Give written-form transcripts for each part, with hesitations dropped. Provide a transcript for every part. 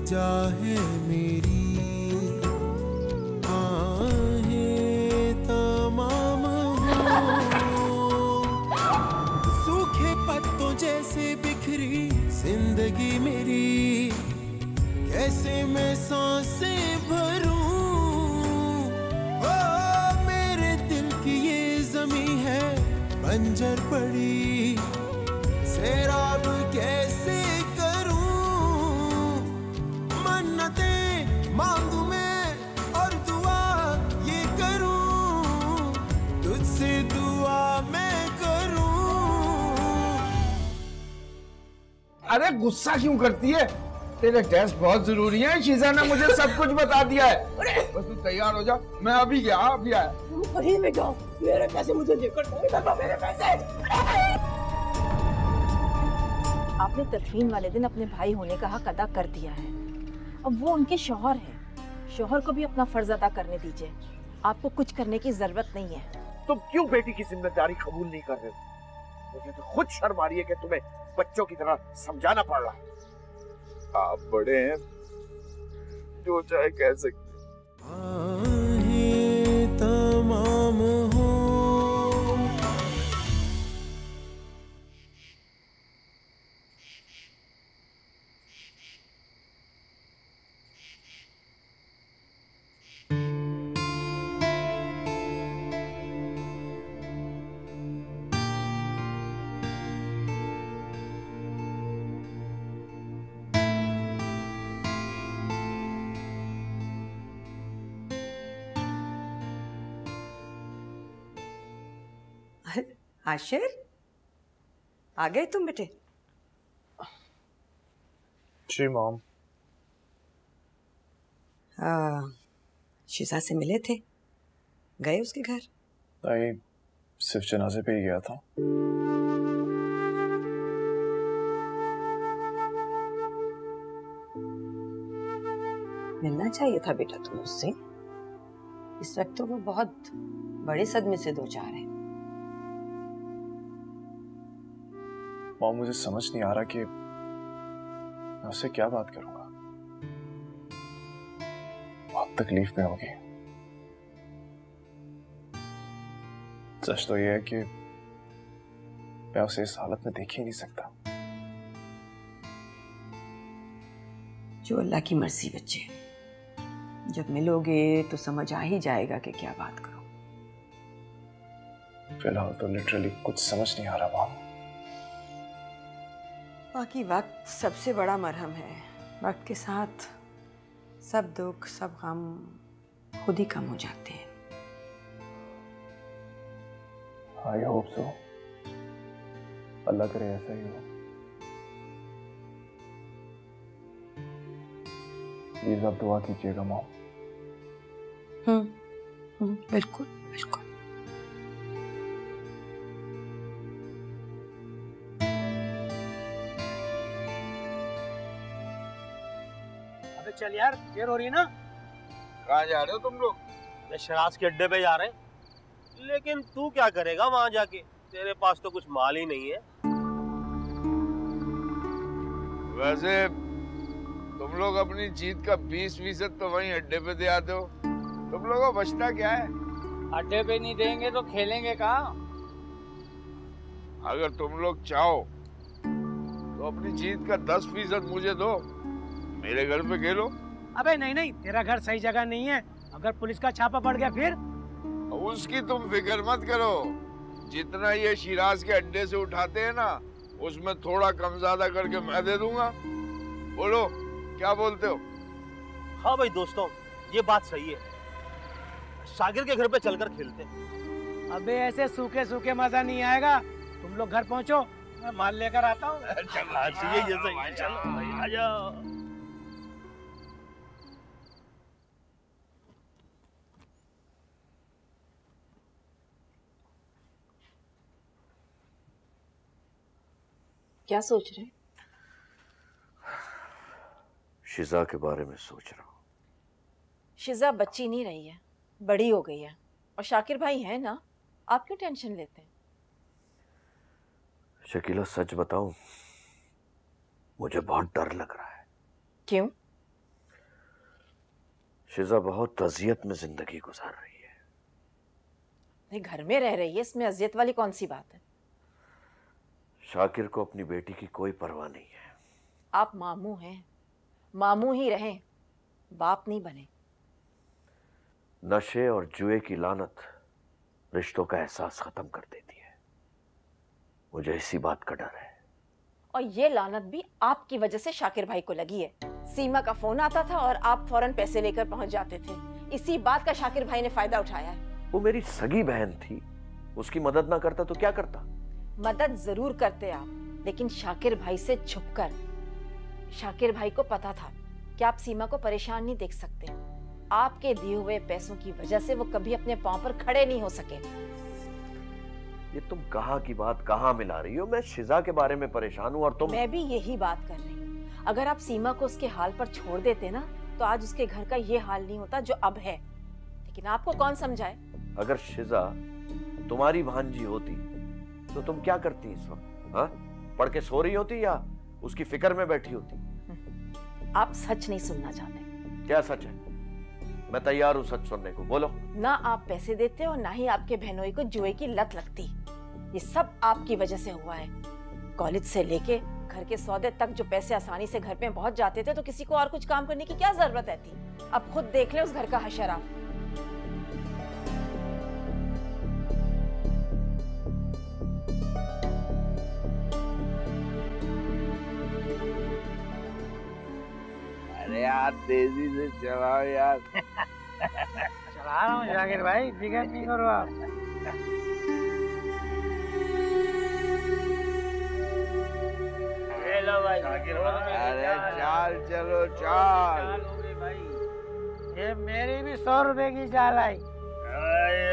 जा है मेरी, आहें तमाम हो, सूखे पत्तों जैसे बिखरी जिंदगी मेरी, कैसे मैं सांसें भरूं। ओ मेरे दिल की ये ज़मीं है बंजर पड़ी, सैराब कैसे करूं। मन्नतें मांगू मैं और दुआ ये करूं, तुझसे दुआ मैं करूं। अरे गुस्सा क्यों करती है? तेरे टेस्ट बहुत जरूरी है। शीजा ने मुझे सब कुछ बता दिया है। बस तू तैयार हो जा, मैं अभी आया। तुम कहीं में जाओ, मेरे पैसे मुझे देकर दो, मेरे पैसे। आपने तदफीन वाले दिन अपने भाई होने का हक अदा कर दिया है। अब वो उनके शौहर हैं। शौहर को भी अपना फर्ज अदा करने दीजिए। आपको कुछ करने की जरूरत नहीं है। तुम क्यों बेटी की जिम्मेदारी कबूल नहीं कर रहे हो? मुझे तो खुद शर्म आ रही है कि तुम्हें बच्चों की तरह समझाना पड़ रहा है। आप बड़े हैं, जो चाहे कह सकते। आहें तमाम हो, आशिर, आ गए तुम बेटे? जी मॉम। शीजा से मिले थे? गए उसके घर? नहीं, सिर्फ जनाजे पे ही गया था। मिलना चाहिए था बेटा तुम्हें उससे। इस वक्त तो वो बहुत बड़े सदमे से दो चार है। मॉम, मुझे समझ नहीं आ रहा कि मैं उससे क्या बात करूंगा। बहुत तकलीफ में होगी। सच तो यह है कि मैं उसे इस हालत में देख ही नहीं सकता। जो अल्लाह की मर्जी बच्चे, जब मिलोगे तो समझ आ ही जाएगा कि क्या बात करो। फिलहाल तो लिटरली कुछ समझ नहीं आ रहा मॉम। बाकी वक्त सबसे बड़ा मरहम है। वक्त के साथ सब दुख सब गम खुद ही कम हो जाते हैं। I hope so. अल्लाह करे ऐसा ही हो। प्लीज आप दुआ कीजिएगा मॉम। बिल्कुल बिल्कुल। चल यार, देर हो रही है ना। कहाँ जा रहे हो तुम लोग? अरे शराज के अड्डे पे जा रहे हैं। लेकिन तू क्या करेगा वहां जाके? तेरे पास तो कुछ माल ही नहीं है। वैसे तुम लोग अपनी जीत का 20% तो वहीं अड्डे पे दे आते हो। तुम लोगों को बचता क्या है? अड्डे पे नहीं देंगे तो खेलेंगे कहाँ? अगर तुम लोग चाहो तो अपनी जीत का 10% मुझे दो, मेरे घर पे खेलो। अबे नहीं नहीं, तेरा घर सही जगह नहीं है। अगर पुलिस का छापा पड़ गया फिर? उसकी तुम फिक्र मत करो। जितना ये शिराज के अड्डे से उठाते हैं ना, उसमें थोड़ा कम ज्यादा करके मैं दे दूंगा। बोलो क्या बोलते हो? हाँ भाई दोस्तों, ये बात सही है। शागिर के घर पे चलकर खेलते हैं। अबे ऐसे सूखे सूखे मजा नहीं आएगा। तुम लोग घर पहुंचो, मैं माल लेकर आता हूँ। चलो आ जाओ। क्या सोच रहे? शिजा के बारे में सोच रहा हूँ। शिजा बच्ची नहीं रही है, बड़ी हो गई है। और शाकिर भाई है ना, आप क्यों टेंशन लेते हैं? शकीला सच बताऊं, मुझे बहुत डर लग रहा है। क्यों? शिजा बहुत अजियत में जिंदगी गुजार रही है। नहीं, घर में रह रही है, इसमें अजियत वाली कौन सी बात है? शाकिर को अपनी बेटी की कोई परवाह नहीं है। आप मामू हैं, मामू ही रहें, बाप नहीं बने। नशे और जुए की लानत रिश्तों का एहसास खत्म कर देती है। मुझे इसी बात का डर है। और ये लानत भी आपकी वजह से शाकिर भाई को लगी है। सीमा का फोन आता था और आप फौरन पैसे लेकर पहुंच जाते थे। इसी बात का शाकिर भाई ने फायदा उठाया है। वो मेरी सगी बहन थी, उसकी मदद ना करता तो क्या करता? मदद जरूर करते आप, लेकिन शाकिर भाई से छुपकर। शाकिर भाई को पता था कि आप सीमा को परेशान नहीं देख सकते। आपके दिए हुए पैसों की वजह से वो कभी अपने पांव पर खड़े नहीं हो सके। ये तुम कहाँ की बात कहाँ मिला रही हो? मैं शिजा के बारे में परेशान हूँ और तुम। मैं भी यही बात कर रही हूँ। अगर आप सीमा को उसके हाल पर छोड़ देते ना, तो आज उसके घर का ये हाल नहीं होता जो अब है। लेकिन आपको कौन समझाए? अगर शिजा तुम्हारी भांजी होती तो तुम क्या करती इस वक्त? हाँ, पढ़ के सो रही होती या उसकी फिक्र में बैठी होती? आप सच नहीं सुनना चाहते। क्या सच है? मैं तैयार हूँ सच सुनने को, बोलो। ना आप पैसे देते और ना ही आपके बहनोई को जुए की लत लगती। ये सब आपकी वजह से हुआ है। कॉलेज से लेके घर के सौदे तक जो पैसे आसानी से घर पे पहुंच जाते थे, तो किसी को और कुछ काम करने की क्या जरूरत रहती? अब खुद देख ले उस घर का हशर आप। अरे यार तेजी से चलाओ यार। चला रहा हूँ जाकिर भाई, फिक्र नहीं करो आप। अरे चाल चलो चाल। ये मेरी भी 100 रुपए की चाल आई। ये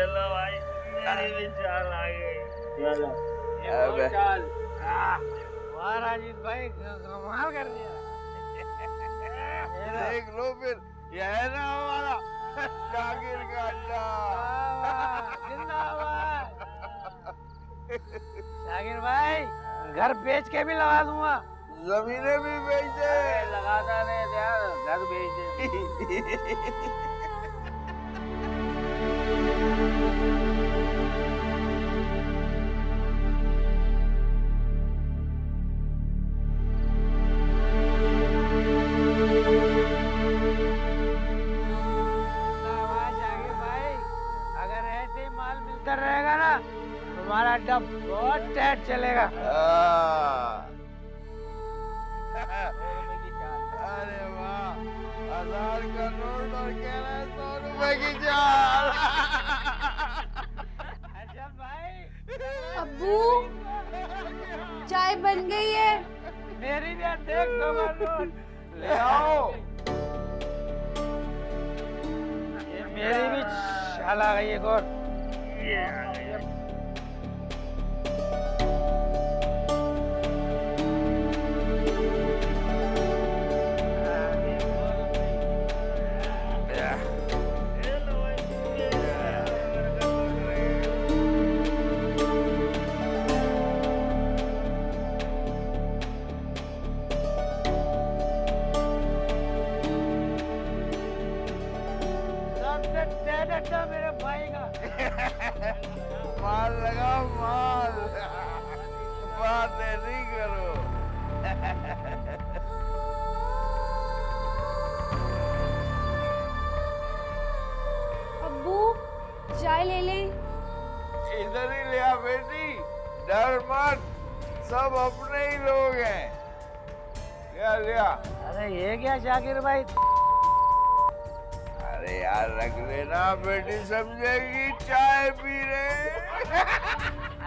लो भाई, मेरी भी चाल आ गई। चलो अबे वाह राजीव भाई, कमाल कर दिया। देख लो फिर, ये है ना हमारा शाकिर का अड्डा। जिंदाबाद। शाकिर भाई, घर बेच के भी लगा दूंगा। जमीनें भी बेच दे। लगाता रहे यार, घर बेच दे। रहेगा ना, तुम्हारा अड्डा बहुत टाइट चलेगा। अरे वाह, 1000 का नोट और कह रहा है 100 रुपए की चाल। अच्छा भाई। अब्बू, चाय बन गई है। मेरी भी देख 100 का नोट ले आओ। ये मेरी भी चाल आ गई एक और। मेरे भाई का माल लगाओ, माल। बातें नहीं करो। अब्बू, चाय ले ले। इधर ही लिया बेटी, डर मत, सब अपने ही लोग हैं। लिया लिया। अरे ये क्या शाकिर भाई? अरे यार रख लेना, बेटी समझेगी चाय पी रहे।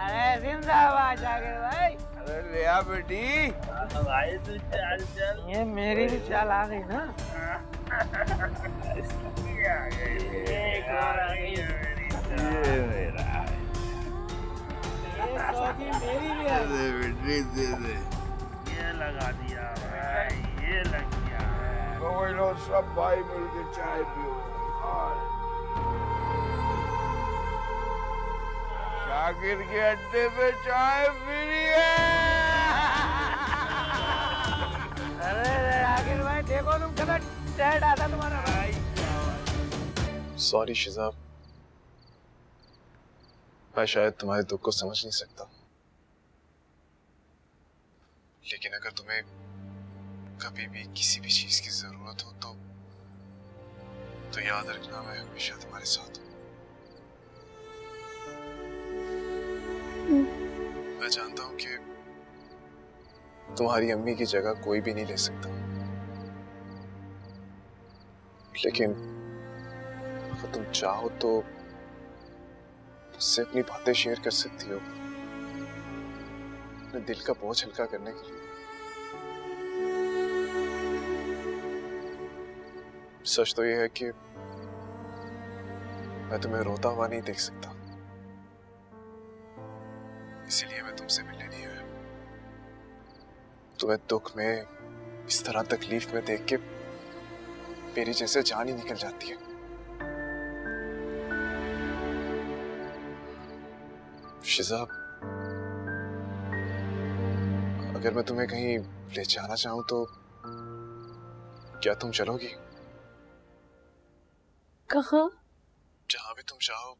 अरे जिंदाबाद शाकिर भाई। अरे लिया बेटी। भाई तू चल चल। ये मेरी भी चाल आ गई ना। ये मेरा है। ये 100 की मेरी भी है। दे बेटी दे दे। ये लगा दिया भाई, ये लग गया। कोई लो, सब भाई मिलके चाय पियो। शाकिर के अड्डे पे चाय फ्री है। अरे शाकिर भाई, देखो तुम कितना टाइट आता तुम्हारा भाई। सॉरी शिजा, मैं शायद तुम्हारे दुख को समझ नहीं सकता, लेकिन अगर तुम्हें कभी भी किसी भी चीज की जरूरत हो तो याद रखना मैं हमेशा तुम्हारे साथ हूँ। मैं जानता हूँ कि तुम्हारी अम्मी की जगह कोई भी नहीं ले सकता, लेकिन अगर तुम चाहो तो मुझसे अपनी बातें शेयर कर सकती हो, अपने दिल का बोझ हल्का करने के लिए। सच तो यह है कि मैं तुम्हें रोता हुआ नहीं देख सकता, इसीलिए मैं तुमसे मिलने नहीं आया। तुम्हें दुख में, इस तरह तकलीफ में देख के मेरी जैसे जान ही निकल जाती है। शिजा, अगर मैं तुम्हें कहीं ले जाना चाहूं तो क्या तुम चलोगी? कहाँ? जहां भी तुम चाहो,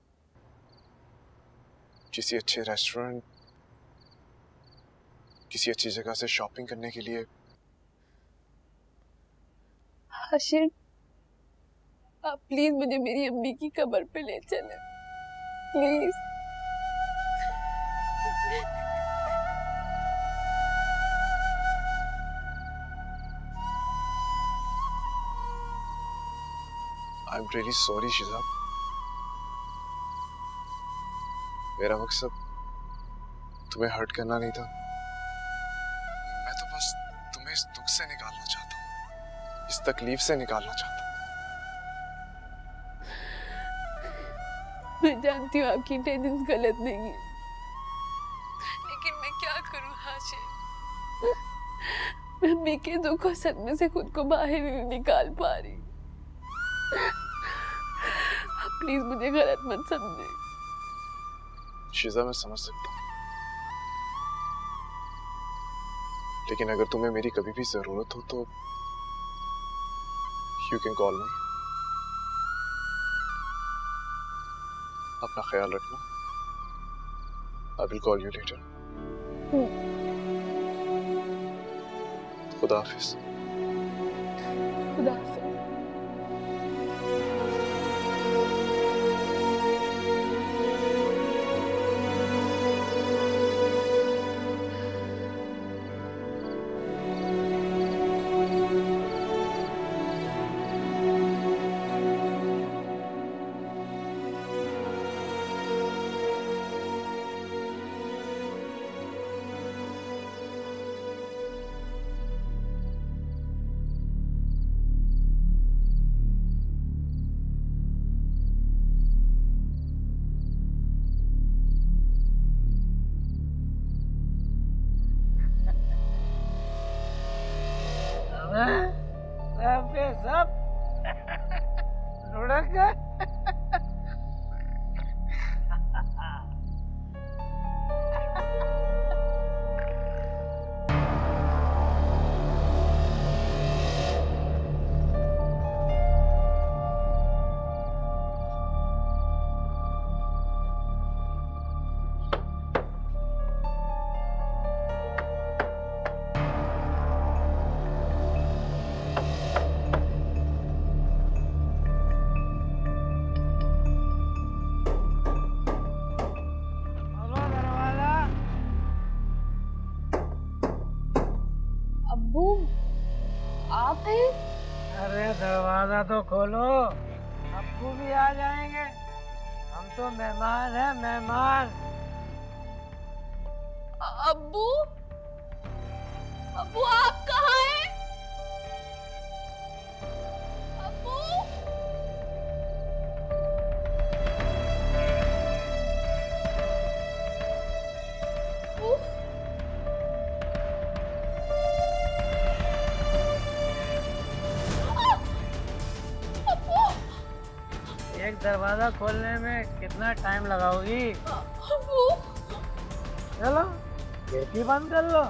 किसी अच्छे रेस्टोरेंट, किसी अच्छी जगह से शॉपिंग करने के लिए। हाशिर, आप प्लीज मुझे मेरी अम्मी की कब्र पे ले चले, प्लीज। I'm really sorry शिजा, मेरा मकसद तुम्हें हर्ट करना नहीं था। मैं तो बस तुम्हें इस दुख से निकालना चाहता हूँ, इस तकलीफ से निकालना चाहता हूँ। मैं जानती हूँ आपकी इंटेंशंस गलत नहीं है, लेकिन मैं क्या करूँ हाशिर, मैं अम्मी के दुख और सदमे से खुद को बाहर नहीं निकाल पा रही। आप प्लीज मुझे गलत मत समझे। शिजा, मैं समझ सकता हूँ, लेकिन अगर तुम्हें मेरी कभी भी जरूरत हो तो यू कैन कॉल मी। अपना ख्याल रखना। I will call you later. खुदा हाफिज। खुदा हाफिज। सब लुढ़क गए। आप हैं? अरे दरवाजा तो खोलो, अब्बू भी आ जाएंगे। हम तो मेहमान हैं, मेहमान। अब्बू, अब्बू आप कहाँ हैं? अब्बू, एक दरवाजा खोलने में कितना टाइम लगाओगी? चलो खिड़की बंद कर लो,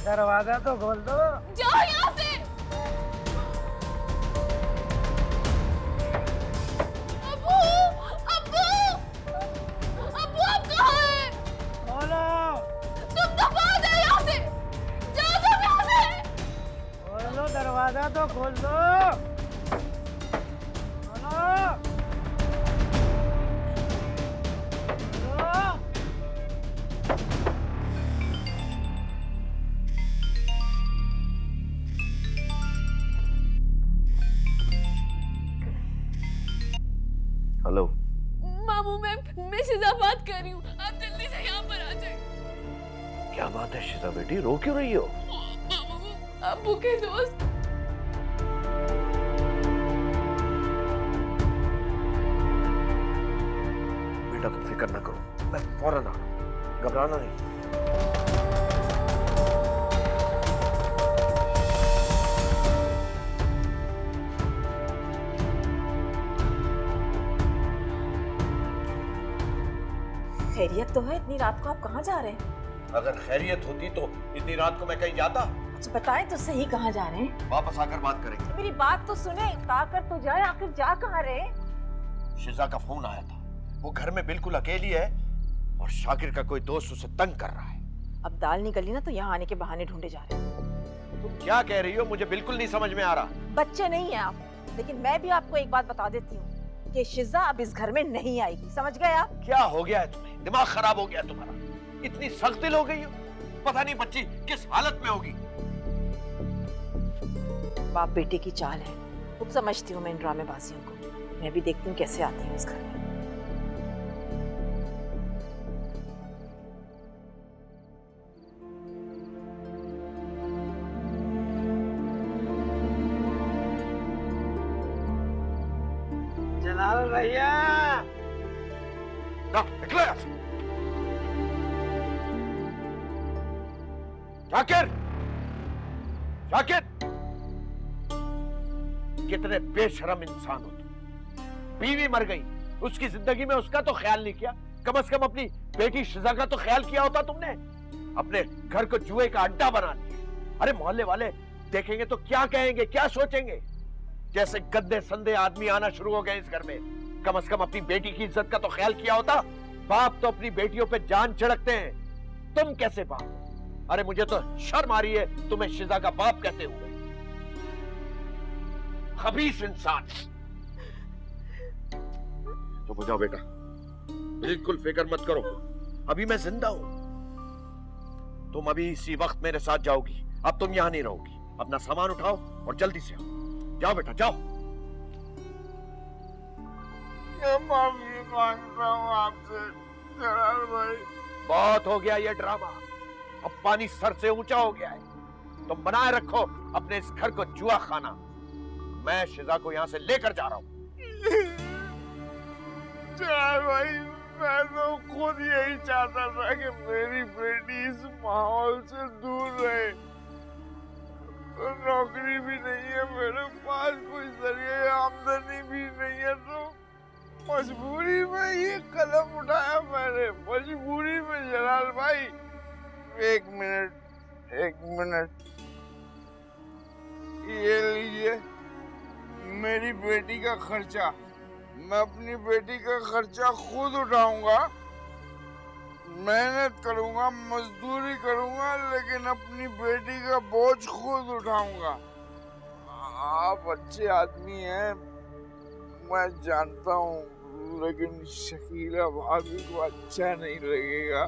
दरवाजा तो खोल दो। जाओ यहाँ से। दरवाजा तो खोल दो। हेलो मामू, मैं शिजा बात कर रही हूँ, आप जल्दी से यहाँ पर आ जाए। क्या बात है शिजा बेटी, रो क्यों रही हो? मामू, अब्बू के दोस्त। बेटा तुम फिक्र ना करो, मैं फौरन आ रहा हूं, घबराना नहीं। खैरियत तो है? इतनी रात को आप कहाँ जा रहे हैं? अगर खैरियत होती तो इतनी रात को मैं कहीं जाता? अच्छा बताएं तो सही, कहाँ जा रहे हैं? वापस आकर बात करेंगे। मेरी बात तो सुने, ताकर तो जाए, आखिर जा कहाँ रहे? शिजा का फोन आया था, वो घर में बिल्कुल अकेली है और शाकिर का कोई दोस्त उसे तंग कर रहा है। अब दाल निकली ना तो यहाँ आने के बहाने ढूंढे जा रहे हैं। तुम क्या कह रही हो, मुझे बिल्कुल नहीं समझ में आ रहा। बच्चे नहीं है आप, लेकिन मैं भी आपको एक बात बता देती हूँ कि शिजा अब इस घर में नहीं आएगी, समझ गए आप? क्या हो गया है तुम्हें, दिमाग खराब हो गया तुम्हारा? इतनी सख्त दिल हो गई हो, पता नहीं बच्ची किस हालत में होगी। बाप बेटे की चाल है, खूब समझती हूँ मैं इन ड्रामेबाजियों को। मैं भी देखती हूँ कैसे आती हूँ इस घर में। जलाल भैया, निकलो यहाँ से। शाकिर, शाकिर, कितने बेशरम इंसान हो तुम। बीवी मर गई, उसकी जिंदगी में उसका तो ख्याल नहीं किया, कम से कम अपनी बेटी शिजा का तो ख्याल किया होता तुमने। अपने घर को जुए का अड्डा बना लिया। अरे मोहल्ले वाले देखेंगे तो क्या कहेंगे, क्या सोचेंगे? जैसे गंदे संदे आदमी आना शुरू हो गए इस घर में। कम से कम अपनी बेटी की इज्जत का तो ख्याल किया होता। बाप तो अपनी बेटियों पे जान छिड़कते हैं, तुम कैसे बाप? अरे मुझे तो शर्म आ रही है तुम्हें शिजा का बाप कहते हुए। खबीस इंसान। तो हो जाओ बेटा, बिल्कुल फिक्र मत करो, अभी मैं जिंदा हूं। तुम अभी इसी वक्त मेरे साथ जाओगी, अब तुम यहां नहीं रहोगी। अपना सामान उठाओ और जल्दी से आओ। जाओ बेटा जाओ। मैं माफी मांगता हूँ आपसे जलाल भाई। बहुत हो गया ये ड्रामा, अब पानी सर से ऊंचा हो गया है। तुम बनाए रखो अपने इस घर को जुआ खाना। मैं शिजा को यहाँ से लेकर जा रहा हूँ। जलाल भाई, मैं तो खुद यही चाहता था कि मेरी बेटी इस माहौल से दूर रहे। तो नौकरी भी नहीं है मेरे पास, कोई जरिए आमदनी भी नहीं है, तो मजबूरी में ये कदम उठाया मैंने, मजबूरी में। जलाल भाई एक मिनट, ये लीजिए मेरी बेटी का खर्चा। मैं अपनी बेटी का खर्चा खुद उठाऊंगा, मेहनत करूंगा, मजदूरी करूंगा, लेकिन अपनी बेटी का बोझ खुद उठाऊंगा। आप अच्छे आदमी हैं, मैं जानता हूँ, लेकिन शकीला भाभी को अच्छा नहीं लगेगा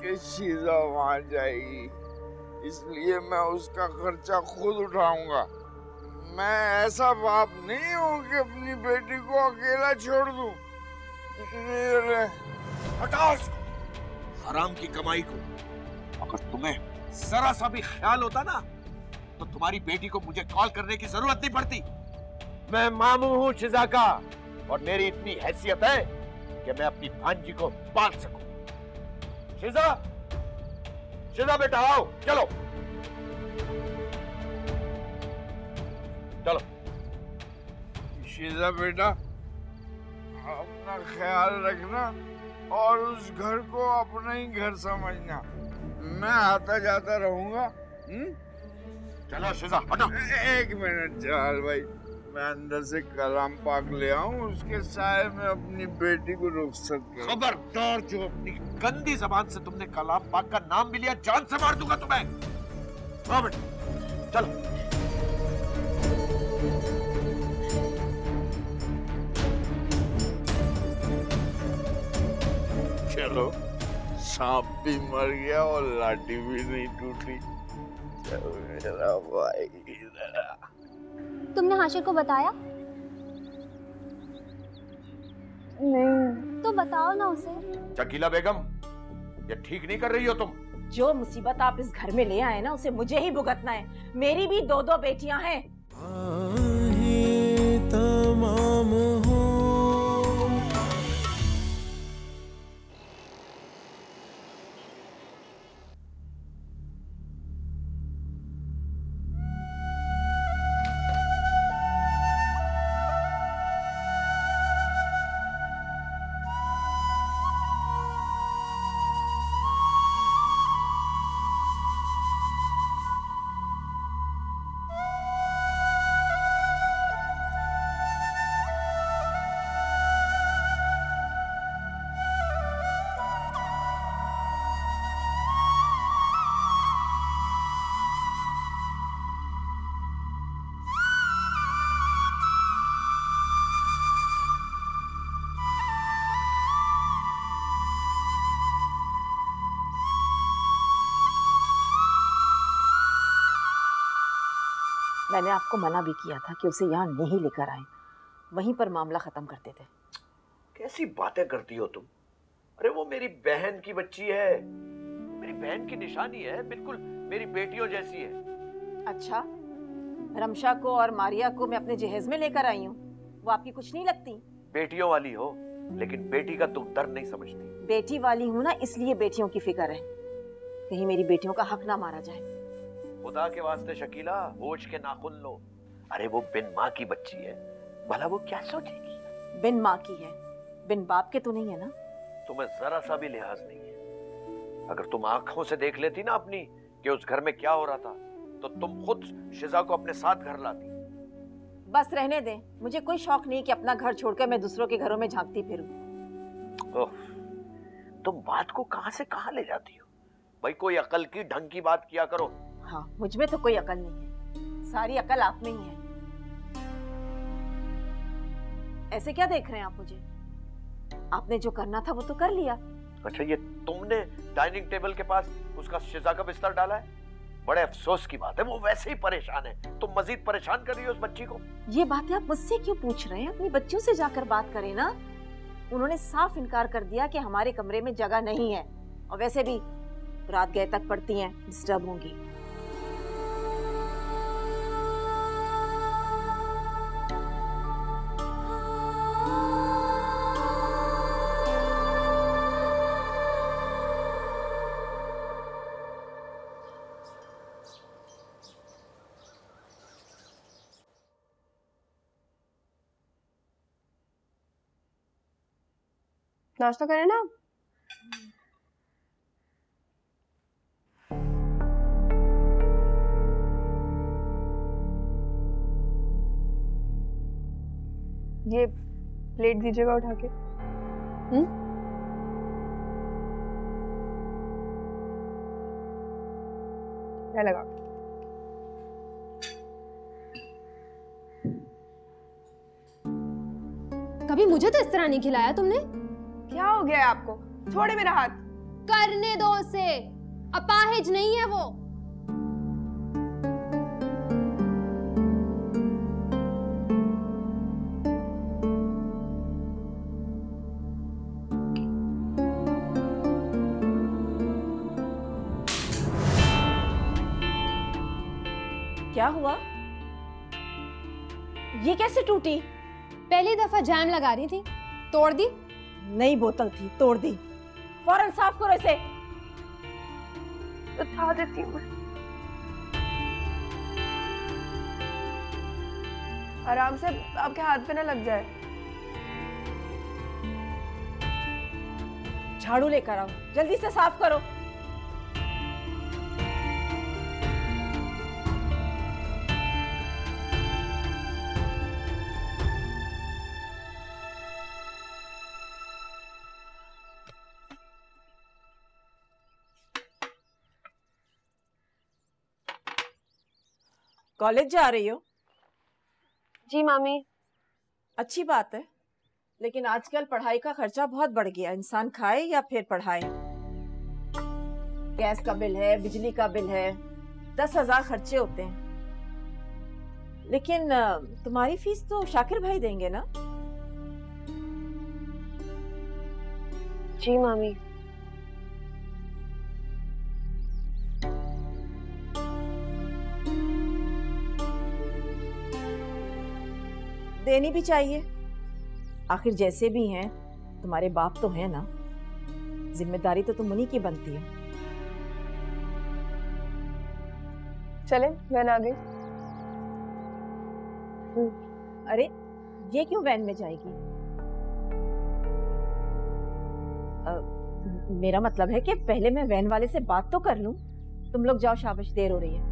कि शीजा वहां जाएगी, इसलिए मैं उसका खर्चा खुद उठाऊंगा। मैं ऐसा बाप नहीं हूँ कि अपनी बेटी को अकेला छोड़ दूं। हटाओ इसको, हराम की कमाई को। अगर तुम्हें जरा सा भी ख्याल होता ना तो तुम्हारी बेटी को मुझे कॉल करने की जरूरत नहीं पड़ती। मैं मामू हूँ शिजा का और मेरी इतनी हैसियत है कि मैं अपनी भांजी को पाल सकूं। शिजा, शिजा बेटा आओ, चलो चलो। शीजा बेटा, अपना ख्याल रखना और उस घर को अपना ही घर समझना। मैं आता जाता रहूंगा। चलो शिजा हटो। एक मिनट जलाल भाई, मैं अंदर से कलाम पाक ले आऊं, उसके साए में अपनी बेटी को रुखसत कर। खबरदार, जो अपनी गंदी जबान से तुमने कलाम पाक का नाम भी लिया, जान से मार दूंगा तुम्हें। हाँ बेटा चलो। चलो, सांप भी मर गया और लाठी भी नहीं टूटी। मेरा भाई तुमने हाशिर को बताया? नहीं। तो बताओ ना उसे। शकीला बेगम, ये ठीक नहीं कर रही हो तुम। जो मुसीबत आप इस घर में ले आए ना, उसे मुझे ही भुगतना है। मेरी भी 2-2 बेटियां हैं। तमाम हो मैंने आपको मना भी किया था कि उसे यहाँ नहीं लेकर आए, वहीं पर मामला खत्म करते थे। कैसी बातें करती हो तुम? अरे वो मेरी बहन की बच्ची है, मेरी बहन की निशानी है, बिल्कुल मेरी बेटियों जैसी है। अच्छा, रमशा को और मारिया को मैं अपने जहेज में लेकर आई हूँ, वो आपकी कुछ नहीं लगती? बेटियों वाली हो, लेकिन बेटी का तुम दर्द नहीं समझती। बेटी वाली हूँ ना, इसलिए बेटियों की फिक्र है, कहीं मेरी बेटियों का हक ना मारा जाए। खुदा के वास्ते शकीला, होश के नाखून लो। अरे वो बिन माँ की बच्ची है, भला वो क्या सोचेगी? बिन माँ की है, बिन बाप के तो नहीं है ना? तुम्हें जरा सा भी लिहाज नहीं है। अगर तुम आंखों से देख लेती ना अपनी कि उस घर में क्या हो रहा था, तो तुम खुद शिजा को अपने साथ घर लाती। बस रहने दें, मुझे कोई शौक नहीं कि अपना घर छोड़कर मैं दूसरों के घरों में झांकती फिरूं। ओह, तुम बात को कहां से कहां ले जाती हो? भाई कोई अकल की ढंग की बात किया करो। हाँ, मुझ में तो कोई अकल नहीं है, सारी अकल आप में ही है। ऐसे क्या देख रहे हैं आप मुझे? आपने जो करना था वो तो कर लिया। अच्छा, ये तुमने डाइनिंग टेबल के पास उसका शिजा का बिस्तर डाला है? बड़े अफसोस की बात है, वो वैसे ही परेशान है, तुम मजीद परेशान कर रही हो उस बच्ची को। ये बातें आप मुझसे क्यों पूछ रहे हैं? अपनी बच्चियों से जाकर बात करें ना। उन्होंने साफ इनकार कर दिया कि हमारे कमरे में जगह नहीं है, और वैसे भी रात गए तक पड़ती हैं, डिस्टर्ब होंगी। नाश्ता करें ना? ये प्लेट दीजिएगा उठा के। क्या लगा? कभी मुझे तो इस तरह नहीं खिलाया तुमने। क्या हो गया है आपको? छोड़े मेरा हाथ। करने दो उसे, अपाहिज नहीं है वो। क्या हुआ? ये कैसे टूटी? पहली दफा जैम लगा रही थी, तोड़ दी। नई बोतल थी, तोड़ दी। फौरन साफ करो इसे। उठा देती हूँ। आराम से, आपके हाथ पे ना लग जाए। झाड़ू लेकर आओ, जल्दी से साफ करो। कॉलेज जा रही हो? जी मामी। अच्छी बात है, लेकिन आजकल पढ़ाई का खर्चा बहुत बढ़ गया। इंसान खाए या फिर पढ़ाए। गैस का बिल है, बिजली का बिल है, 10,000 खर्चे होते हैं। लेकिन तुम्हारी फीस तो शाकिर भाई देंगे ना? जी मामी। देनी भी चाहिए, आखिर जैसे भी हैं तुम्हारे बाप तो हैं ना। जिम्मेदारी तो तुम उन्हीं की बनती है। चले, वैन आ गई। अरे ये क्यों वैन में जाएगी? मेरा मतलब है कि पहले मैं वैन वाले से बात तो कर लूं। तुम लोग जाओ, शाबाश, देर हो रही है।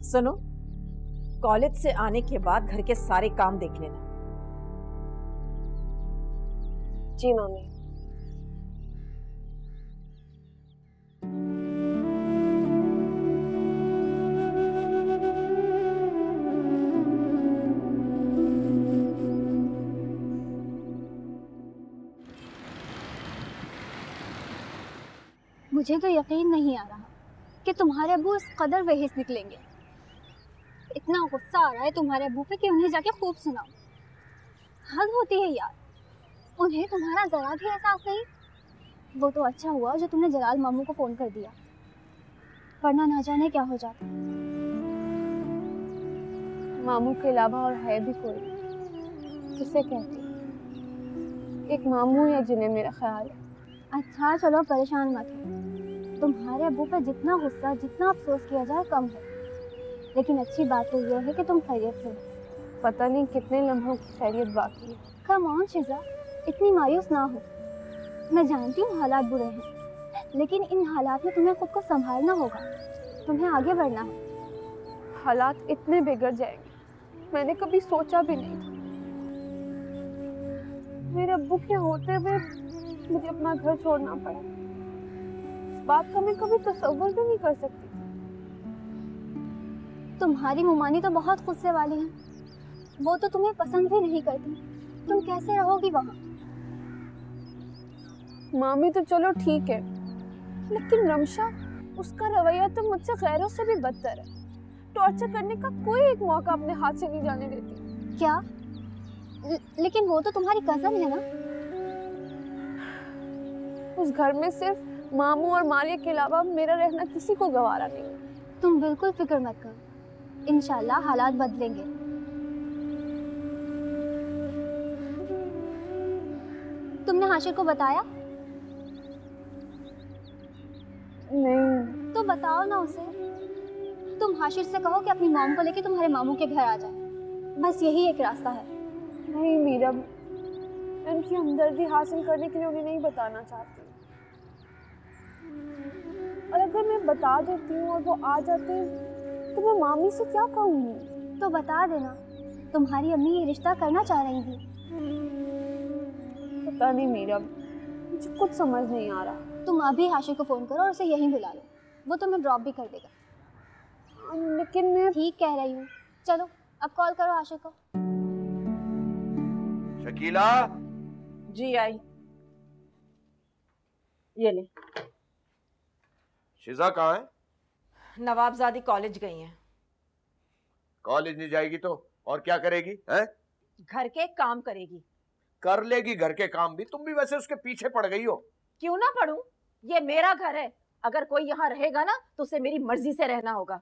सुनो, कॉलेज से आने के बाद घर के सारे काम देख लेना। जी मामी। मुझे तो यकीन नहीं आ रहा कि तुम्हारे अब्बू इस कदर बेहिस निकलेंगे। इतना गुस्सा आ रहा है तुम्हारे अब्बू पे कि उन्हें जाके खूब सुनाओ। हद होती है यार, उन्हें तुम्हारा जरा भी एहसास नहीं। वो तो अच्छा हुआ जो तुमने जलाल मामू को फोन कर दिया, वरना ना जाने क्या हो जाता। मामू के अलावा और है भी कोई? किसे कहती? एक मामू या जिन्हें मेरा ख्याल है। अच्छा चलो, परेशान मत हो। तुम्हारे अब्बू पे जितना गुस्सा, जितना अफसोस किया जाए कम है। लेकिन अच्छी बात तो यह है कि तुम खैरियत से हो। पता नहीं कितने लम्हों की खैरियत बाकी है। कम ऑन शिजा, इतनी मायूस ना हो। मैं जानती हूँ हालात बुरे हैं, लेकिन इन हालात में तुम्हें खुद को संभालना होगा। तुम्हें आगे बढ़ना है। हालात इतने बिगड़ जाएंगे मैंने कभी सोचा भी नहीं था। मेरे अब्बू के होते हुए मुझे अपना घर छोड़ना पड़ा। इस बात का मैं कभी तसव्वुर भी नहीं कर सकती। तुम्हारी मुमानी तो बहुत गुस्से वाली है। वो तो तुम्हें पसंद भी नहीं करती। तुम कैसे रहोगी वहाँ? मामी तो चलो ठीक है, लेकिन रमशा, उसका रवैया तो मुझसे गैरों से भी बदतर है। टॉर्चर करने का कोई एक मौका अपने हाथ से नहीं जाने देती। क्या? लेकिन वो तो तुम्हारी कजन है ना? उस घर में सिर्फ मामू और मारिया के अलावा मेरा रहना किसी को गवारा नहीं। तुम बिल्कुल फिक्र मत करो, इंशाल्लाह हालात बदलेंगे। तुमने हाशिर को बताया? नहीं। तो बताओ ना उसे। तुम हाशिर से कहो कि अपनी मॉम को लेके तुम्हारे मामू के घर आ जाए। बस यही एक रास्ता है। नहीं मीरा, मैं उनकी हमदर्दी हासिल करने के लिए उन्हें नहीं बताना चाहती। और अगर मैं बता देती हूँ और वो आ जाते हैं तो मैं मामी से क्या कहूँगी? तो बता देना, तुम्हारी अम्मी ये रिश्ता करना चाह रही थी। पता नहीं मीरा, मुझे कुछ समझ नहीं आ रहा। तुम अभी हाशिर को फोन करो और उसे यहीं बुला लो। वो तुम्हें ड्रॉप भी कर देगा। लेकिन मैं ठीक कह रही हूँ। चलो अब कॉल करो हाशिर को। शकीला। जी आई। ये ले। शिजा कहाँ है? नवाबजादी कॉलेज गई हैं। कॉलेज नहीं जाएगी तो और क्या करेगी? हैं? घर के काम करेगी। कर लेगी घर के काम भी। तुम भी वैसे उसके पीछे पड़ गई हो। क्यों ना पढ़ूं? ये मेरा घर है। अगर कोई यहाँ रहेगा ना तो उसे मेरी मर्जी से रहना होगा।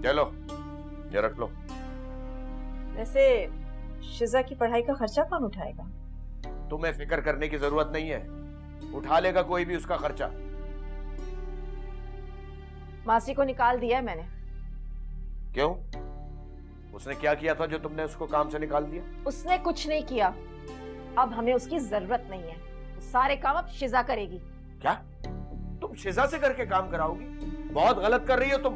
चलो ये रख लो। वैसे शिजा की पढ़ाई का खर्चा कौन उठाएगा? तुम्हें फिक्र करने की जरूरत नहीं है, उठा लेगा कोई भी उसका खर्चा। मासी को निकाल दिया है मैंने। क्यों? उसने क्या किया था जो तुमने उसको काम से निकाल दिया? उसने कुछ नहीं किया। अब हमें उसकी जरूरत नहीं है। सारे काम अब शिजा करेगी। क्या? तुम शिजा से करके काम कराओगी? बहुत गलत कर रही हो तुम।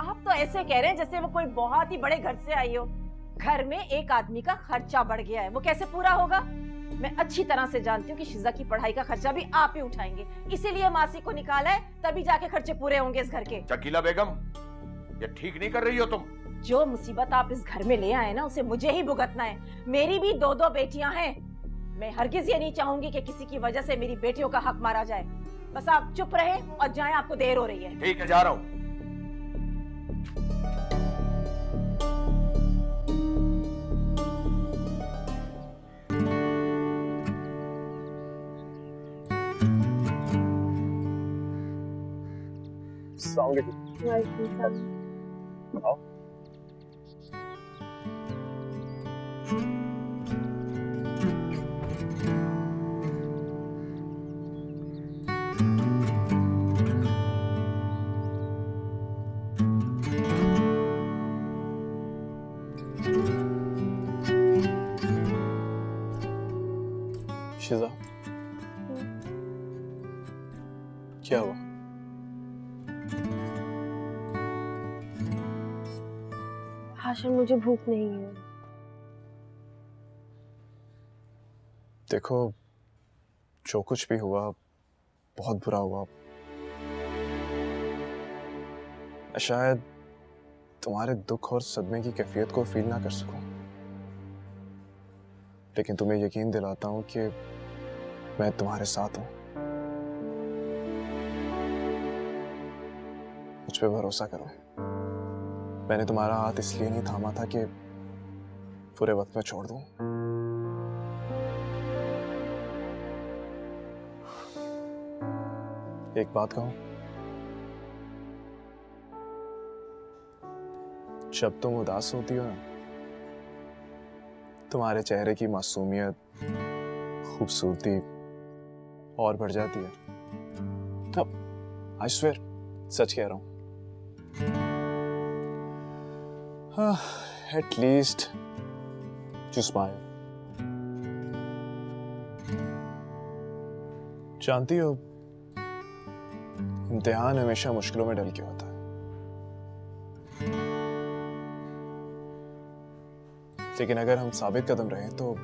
आप तो ऐसे कह रहे हैं जैसे वो कोई बहुत ही बड़े घर से आई हो। घर में एक आदमी का खर्चा बढ़ गया है, वो कैसे पूरा होगा? मैं अच्छी तरह से जानती हूँ कि शिजा की पढ़ाई का खर्चा भी आप ही उठाएंगे, इसीलिए मासी को निकाला है, तभी जाके खर्चे पूरे होंगे इस घर के। शकीला बेगम, ये ठीक नहीं कर रही हो तुम। जो मुसीबत आप इस घर में ले आए ना, उसे मुझे ही भुगतना है। मेरी भी 2 बेटियां हैं। मैं हरगिज ये नहीं चाहूंगी कि किसी की वजह से मेरी बेटियों का हक मारा जाए। बस आप चुप रहे और जाएं, आपको देर हो रही है। ठीक है, जा रहा हूँ। आओ। शिजा, क्या हुआ? हाशिर, मुझे भूख नहीं है। देखो, जो कुछ भी हुआ बहुत बुरा हुआ। मैं शायद तुम्हारे दुख और सदमे की कैफियत को फील ना कर सकूं, लेकिन तुम्हें यकीन दिलाता हूं कि मैं तुम्हारे साथ हूं। मुझ पे भरोसा करो। मैंने तुम्हारा हाथ इसलिए नहीं थामा था कि पूरे वक्त में छोड़ दूं। एक बात कहूं, जब तुम उदास होती हो ना, तुम्हारे चेहरे की मासूमियत, खूबसूरती और बढ़ जाती है। अब आई स्वेयर, सच कह रहा हूं। At least you smile. जानती हो, इम्तिहान हमेशा मुश्किलों में डल के होता है, लेकिन अगर हम साबित कदम रहें तो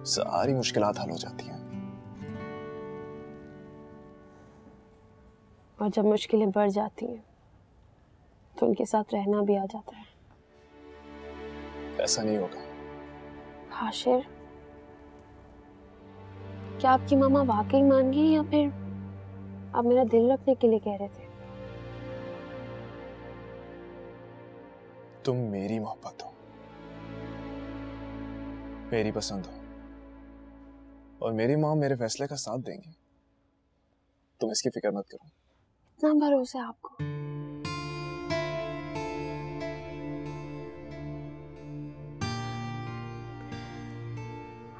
सारी मुश्किलात हल हो जाती हैं। और जब मुश्किलें बढ़ जाती हैं तो उनके साथ रहना भी आ जाता है। ऐसा नहीं होगा। हाशिर, क्या आपकी मामा वाकई मान गई या फिर आप मेरा दिल रखने के लिए कह रहे थे? तुम मेरी मोहब्बत हो, मेरी पसंद हो, और मेरी माँ मेरे फैसले का साथ देंगी। तुम इसकी फिक्र मत करो। इतना भरोसा है आपको?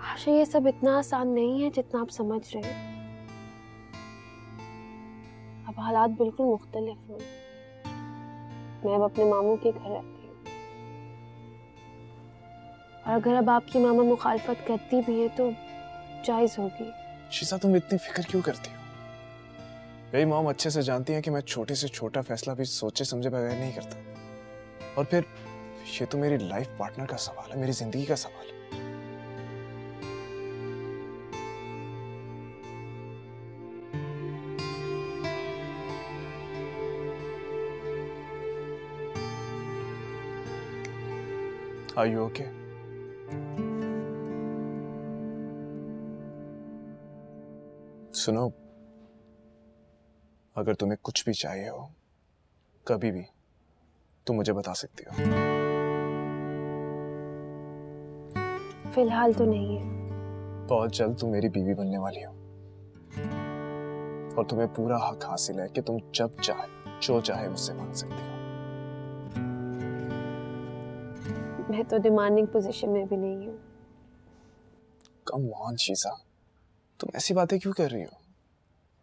आशा, ये सब इतना आसान नहीं है जितना आप समझ रहे हैं। अब हालात बिल्कुल मुख्तलिफ हैं। मैं अब अपने मामू के घर रहती हूँ, और अगर अब आपकी मामा मुखालफत करती भी है तो जायज होगी। शीजा, तुम इतनी फिक्र क्यों करती हो? मेरी मॉम अच्छे से जानती है कि मैं छोटे से छोटा फैसला भी सोचे समझे बगैर नहीं करता। और फिर ये तो मेरी लाइफ पार्टनर का सवाल है, मेरी जिंदगी का सवाल है। Are you okay? सुनो, अगर तुम्हें कुछ भी चाहिए हो, कभी भी, तुम मुझे बता सकती हो। फिलहाल तो नहीं है। बहुत जल्द तुम मेरी बीवी बनने वाली हो, और तुम्हें पूरा हक हासिल है कि तुम जब चाहे, जो चाहे मुझसे मांग सकती हो। मैं तो डिमांडिंग पोजीशन में भी नहीं हूँ। कम ऑन शीजा, तुम ऐसी बातें क्यों कर रही हो?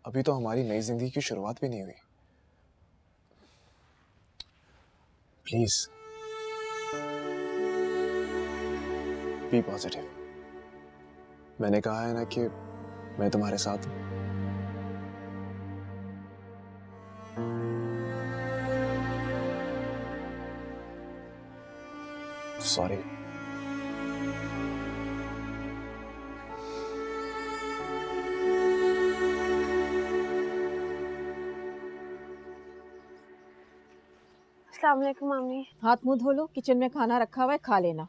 अभी तो हमारी नई जिंदगी की शुरुआत भी नहीं हुई। Please be positive. मैंने कहा है ना कि मैं तुम्हारे साथ हूं। सॉरी। अस्सलाम वालेकुम मामी। हाथ मुंह धो लो, किचन में खाना रखा हुआ है, खा लेना।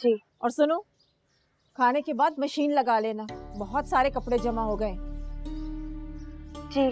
जी। और सुनो, खाने के बाद मशीन लगा लेना, बहुत सारे कपड़े जमा हो गए। जी।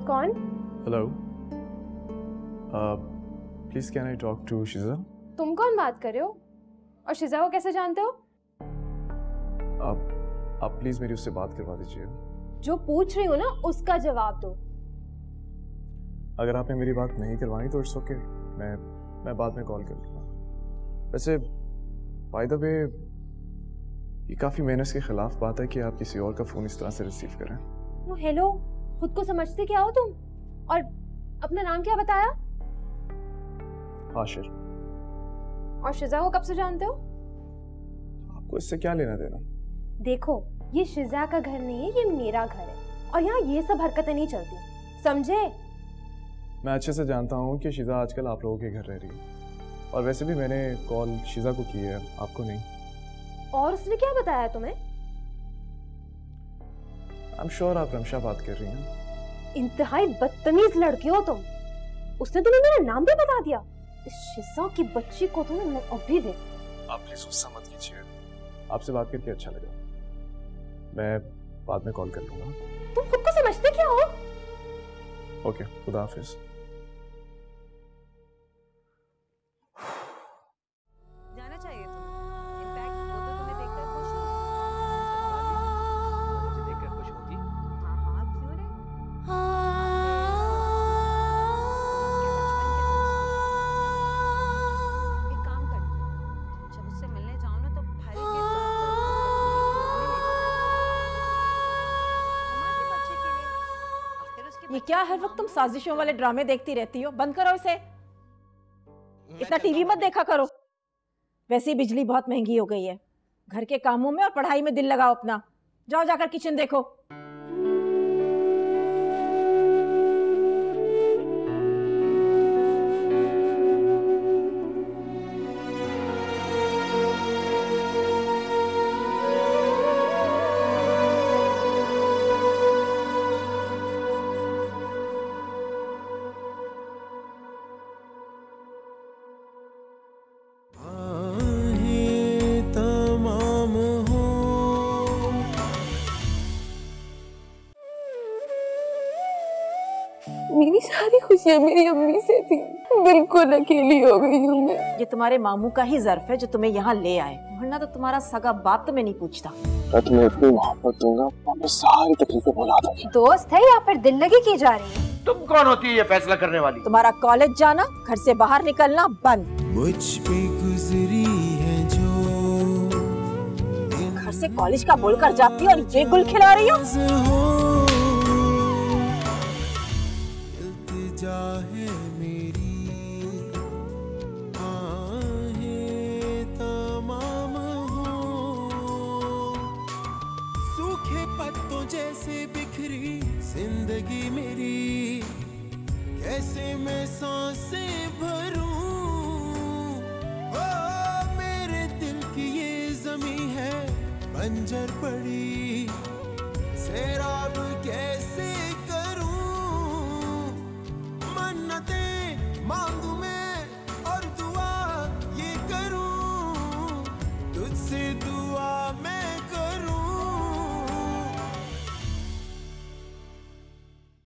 कौन? Hello, please can I talk to Shiza? तुम कौन बात कर रहे हो? और शिजा को कैसे जानते हो? आप प्लीज मेरी उससे बात करवा दीजिए। जो पूछ रही हो ना उसका जवाब दो। अगर आपने मेरी बात नहीं करवानी तो इट्स ओके, मैं बाद में कॉल कर लूँगा। वैसे बाय द वे, ये काफ़ी मेहनत के खिलाफ बात है कि आप किसी और का फ़ोन इस तरह से रिसीव करें। हेलो, खुद को समझते क्या हो तुम? और अपना नाम क्या बताया? आशिर। और शिजा को कब से जानते हो? आपको इससे क्या लेना देना? देखो, ये शिजा का घर नहीं है, ये मेरा घर है और यहाँ ये सब हरकतें नहीं चलती, समझे? मैं अच्छे से जानता हूँ कि शिजा आजकल आप लोगों के घर रह रही है, और वैसे भी मैंने कॉल शिजा को की है, आपको नहीं। और उसने क्या बताया तुम्हें? आई एम श्योर आप रमशा बात कर रही हैं। इंतहाई बदतमीज लड़की हो तुम। उसने तुम्हें मेरा नाम भी बता दिया। इस शिजा की बच्ची को तो मैं अभी दे। आप प्लीज गुस्सा मत कीजिए, आपसे बात करके अच्छा लगा। मैं बाद में कॉल कर लूंगा। तुम खुद को समझते क्या हो? ओके, खुदा हाफिज। जाना चाहिए तुम्हें। इनफैक्ट वो तो तुम्हें देखकर खुश हो। मुझे देखकर खुश होगी? हाँ हाँ, क्यों नहीं? एक काम कर, जब उससे मिलने जाओ ना तो भाई के साथ ये क्या हर वक्त तुम साजिशों वाले ड्रामे देखती रहती हो? बंद करो इसे। इतना टीवी मत देखा करो। वैसे ही बिजली बहुत महंगी हो गई है। घर के कामों में और पढ़ाई में दिल लगाओ अपना। जाओ जाकर किचन देखो। मेरी सारी खुशियाँ मेरी अम्मी से थी, बिल्कुल अकेली हो गई हूँ मैं। ये तुम्हारे मामू का ही ज़र्फ है जो तुम्हें यहाँ ले आए, वरना तो तुम्हारा सगा बाप तुम्हें नहीं पूछता। मैं तुम्हें इतनी मोहब्बत दूंगा, मैं सारी तकलीफें भुला दूंगा। दोस्त है या फिर दिल लगी की जा रही है? तुम कौन होती है ये फैसला करने वाली? तुम्हारा कॉलेज जाना, घर से बाहर निकलना बंद। मुझ पे गुजरी है जो घर से कॉलेज का बोलकर जाती हो और ये गुल खिला रही हो। इल्तिजा है मेरी, आहें तमाम हो, सूखे पत्तों जैसे बिखरी जिंदगी मेरी, कैसे मैं सांसें भरूं। ओ मेरे दिल की ये ज़मीं है बंजर पड़ी, सैराब कैसे